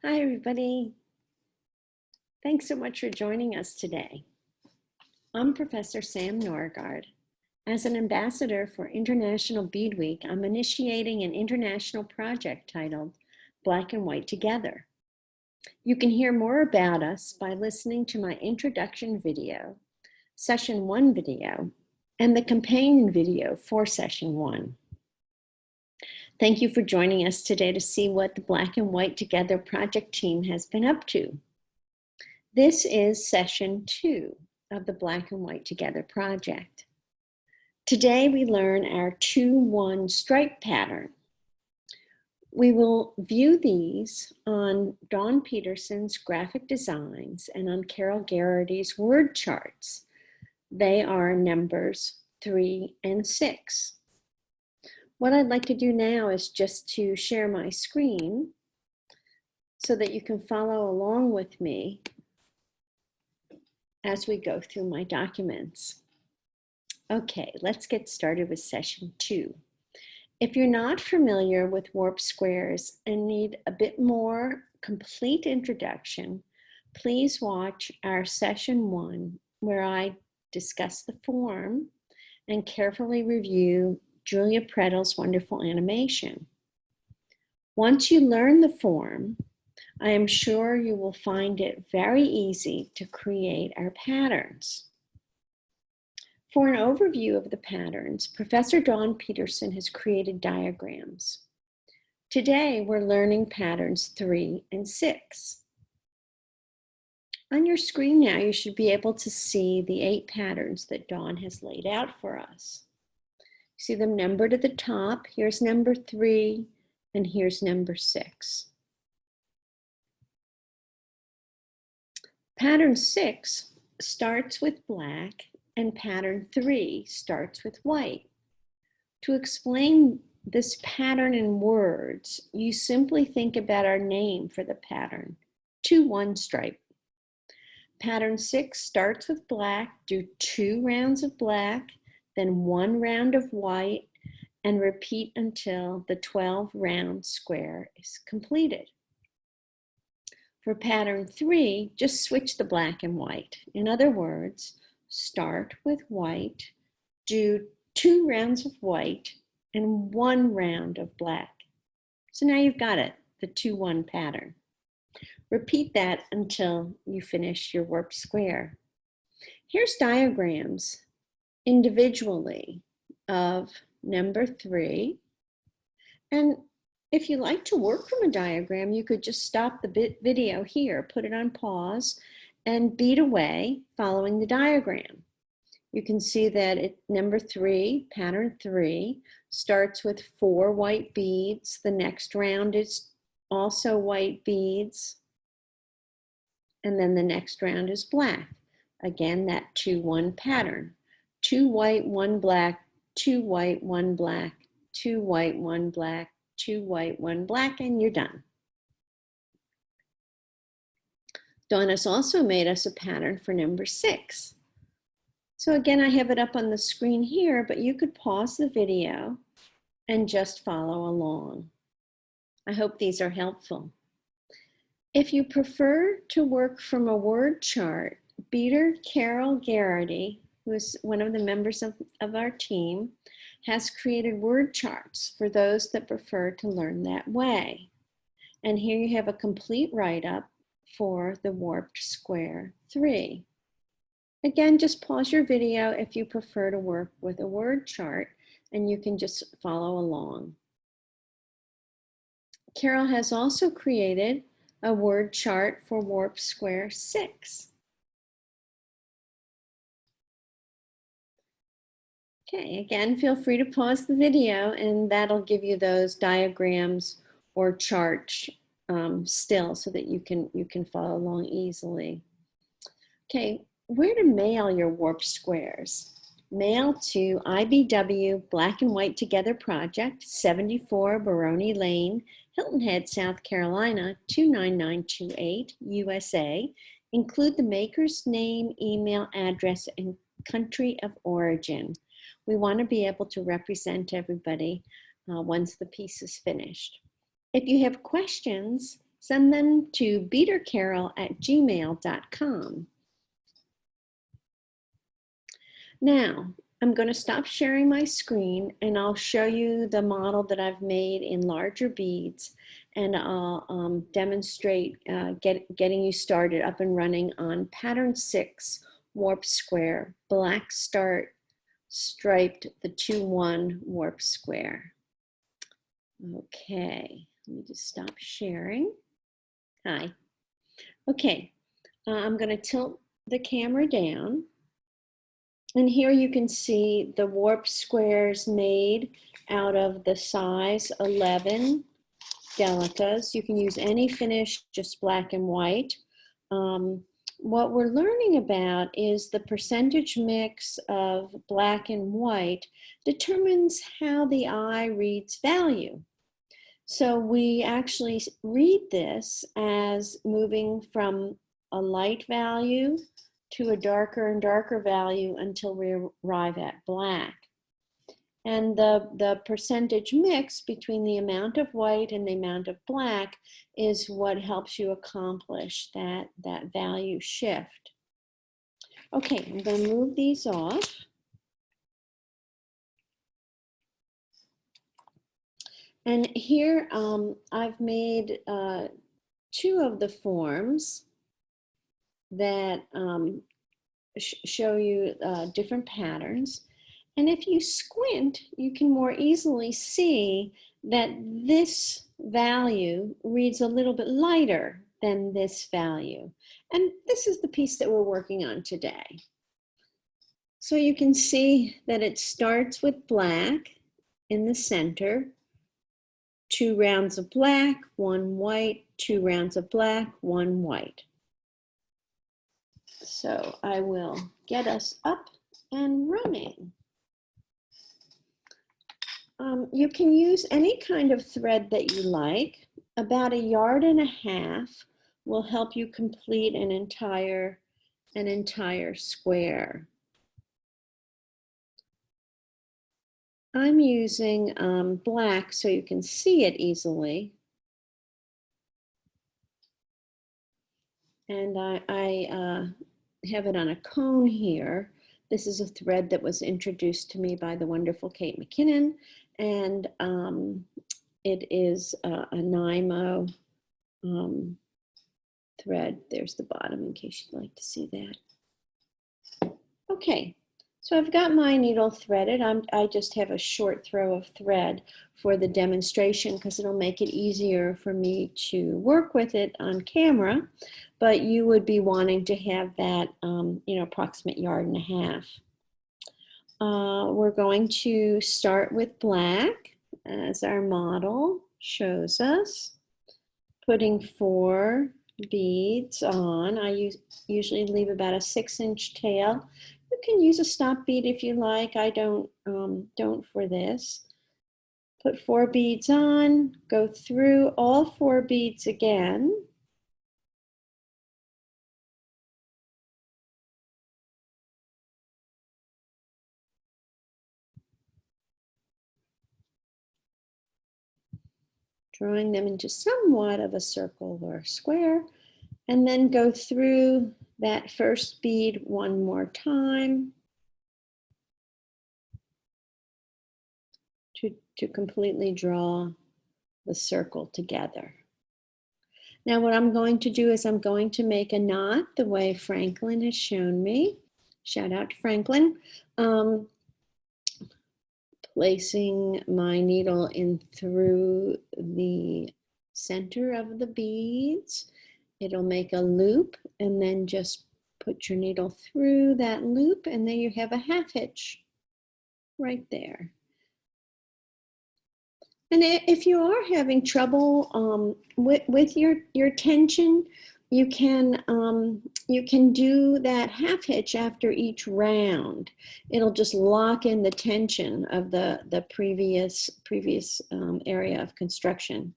Hi, everybody. Thanks so much for joining us today. I'm Professor Sam Norgard. As an ambassador for International Bead Week, I'm initiating an international project titled Black and White Together. You can hear more about us by listening to my introduction video, Session 1 video, and the companion video for Session 1. Thank you for joining us today to see what the Black and White Together project team has been up to. This is Session 2 of the Black and White Together project. Today we learn our 2-1 stripe pattern. We will view these on Dawn Peterson's graphic designs and on Carol Garrity's word charts. They are numbers 3 and 6. What I'd like to do now is just to share my screen so that you can follow along with me as we go through my documents. Okay, let's get started with Session 2. If you're not familiar with warp squares and need a bit more complete introduction, please watch our Session 1 where I discuss the form and carefully review Julia Prettle's wonderful animation. Once you learn the form, I am sure you will find it very easy to create our patterns. For an overview of the patterns, Professor Dawn Peterson has created diagrams. Today, we're learning patterns 3 and 6. On your screen now, you should be able to see the 8 patterns that Dawn has laid out for us. See them numbered at the top. Here's number 3, and here's number 6. Pattern 6 starts with black, and pattern 3 starts with white. To explain this pattern in words, you simply think about our name for the pattern, 2-1 stripe. Pattern 6 starts with black, do 2 rounds of black, then 1 round of white, and repeat until the 12-round square is completed. For pattern 3, just switch the black and white. In other words, start with white, do 2 rounds of white, and 1 round of black. So now you've got it, the 2-1 pattern. Repeat that until you finish your warp square. Here's diagrams individually of number 3. And if you like to work from a diagram, you could just stop the video here, put it on pause, and bead away following the diagram. You can see that number 3, pattern 3, starts with 4 white beads. The next round is also white beads. And then the next round is black. Again, that 2-1 pattern. 2 white, 1 black, 2 white, 1 black, 2 white, 1 black, 2 white, 1 black, and you're done. Dawn has also made us a pattern for number 6. So again, I have it up on the screen here, but you could pause the video and just follow along. I hope these are helpful. If you prefer to work from a word chart, beader Carol Garrity, who is one of the members of our team, has created word charts for those that prefer to learn that way. And here you have a complete write-up for the warped square 3. Again, just pause your video if you prefer to work with a word chart, and you can just follow along. Carol has also created a word chart for warped square 6. Okay, again, feel free to pause the video and that'll give you those diagrams or charts still so that you can follow along easily. Okay, where to mail your warped squares? Mail to IBW Black and White Together Project, 74 Baroni Lane, Hilton Head, South Carolina, 29928, USA. Include the maker's name, email, address, and country of origin. We want to be able to represent everybody once the piece is finished. If you have questions, send them to beatercarol@gmail.com. Now, I'm going to stop sharing my screen and I'll show you the model that I've made in larger beads, and I'll demonstrate getting you started up and running on pattern 6, warp square, black start, striped, the 2-1 warp square. Okay, let me just stop sharing. Hi. Okay, I'm going to tilt the camera down. And here you can see the warp squares made out of the size 11 delicas. You can use any finish, just black and white. What we're learning about is the percentage mix of black and white determines how the eye reads value. So we actually read this as moving from a light value to a darker and darker value until we arrive at black. And the percentage mix between the amount of white and the amount of black is what helps you accomplish that value shift. Okay, I'm going to move these off. And here I've made 2 of the forms that show you different patterns. And if you squint, you can more easily see that this value reads a little bit lighter than this value. And this is the piece that we're working on today. So you can see that it starts with black in the center, 2 rounds of black, 1 white, 2 rounds of black, 1 white. So I will get us up and running. You can use any kind of thread that you like. About 1.5 yards will help you complete an entire square. I'm using black so you can see it easily. And I have it on a cone here. This is a thread that was introduced to me by the wonderful Kate McKinnon, and it is a NYMO thread. There's the bottom in case you'd like to see that. Okay, so I've got my needle threaded. I just have a short throw of thread for the demonstration because it'll make it easier for me to work with it on camera, but you would be wanting to have that, approximate 1.5 yards. We're going to start with black as our model shows us, putting 4 beads on. I usually leave about a 6-inch tail. You can use a stop bead if you like. I don't for this. Put 4 beads on, go through all 4 beads again. Drawing them into somewhat of a circle or a square, and then go through that first bead 1 more time to completely draw the circle together. Now what I'm going to do is I'm going to make a knot the way Franklin has shown me. Shout out to Franklin. Placing my needle in through the center of the beads. It'll make a loop, and then just put your needle through that loop, and then you have a half hitch right there. And if you are having trouble with your tension, you can do that half hitch after each round. It'll just lock in the tension of the previous area of construction.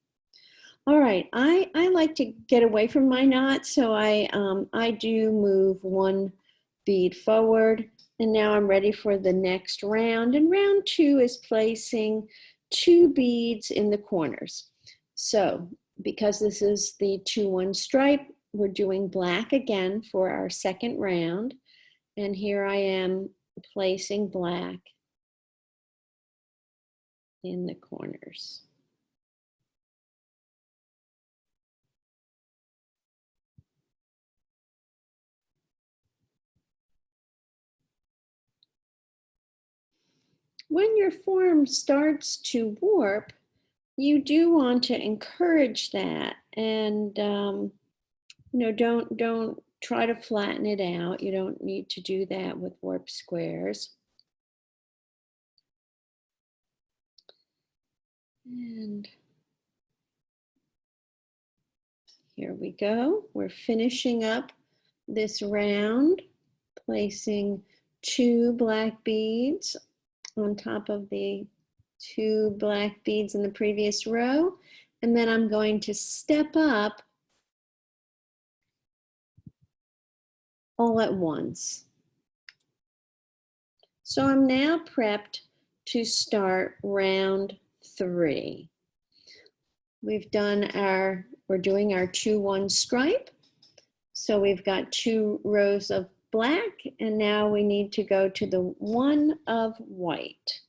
All right, I like to get away from my knot, so I do move 1 bead forward, and now I'm ready for the next round. And round 2 is placing 2 beads in the corners. So because this is the 2-1 stripe, we're doing black again for our second round. And here I am placing black in the corners. When your form starts to warp, you do want to encourage that, and don't try to flatten it out. You don't need to do that with warp squares. And here we go. We're finishing up this round, placing 2 black beads on top of the 2 black beads in the previous row. And then I'm going to step up all at once. So I'm now prepped to start round 3. We're doing our 2-1 stripe. So we've got 2 rows of black, and now we need to go to the 1 of white.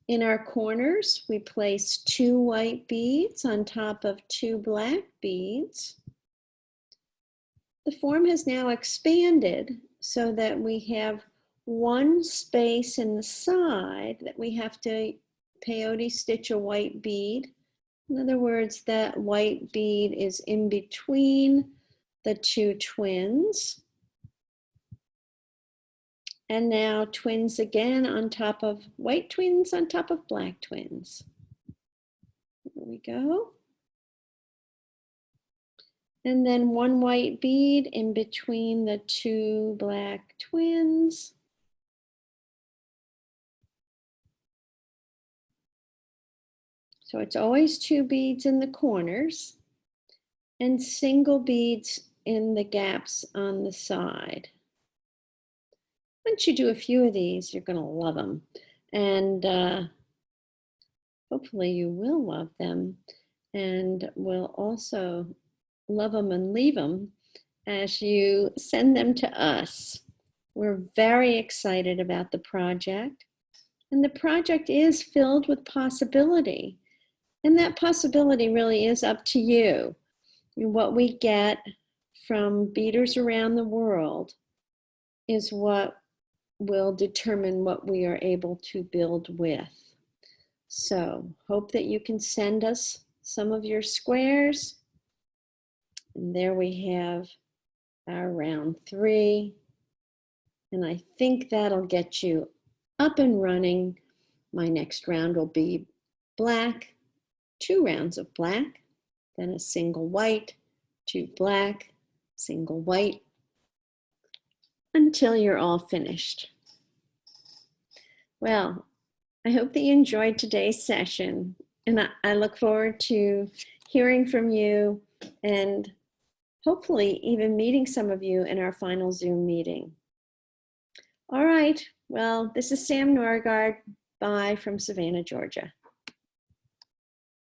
In our corners, we place 2 white beads on top of 2 black beads. The form has now expanded so that we have 1 space in the side that we have to peyote stitch a white bead. In other words, that white bead is in between the 2 twins. And now twins again on top of white twins on top of black twins. There we go. And then 1 white bead in between the 2 black twins. So it's always 2 beads in the corners and single beads in the gaps on the side. Once you do a few of these, you're going to love them. And hopefully you will love them, and will also love them and leave them as you send them to us. We're very excited about the project. And the project is filled with possibility. And that possibility really is up to you. What we get from beaders around the world is what will determine what we are able to build with. So hope that you can send us some of your squares. And there we have our round 3. And I think that'll get you up and running. My next round will be black, 2 rounds of black, then a single white, 2 black, single white, until you're all finished. Well, I hope that you enjoyed today's session, and I look forward to hearing from you and hopefully even meeting some of you in our final Zoom meeting. All right, well, this is Sam Norgard. Bye from Savannah, Georgia.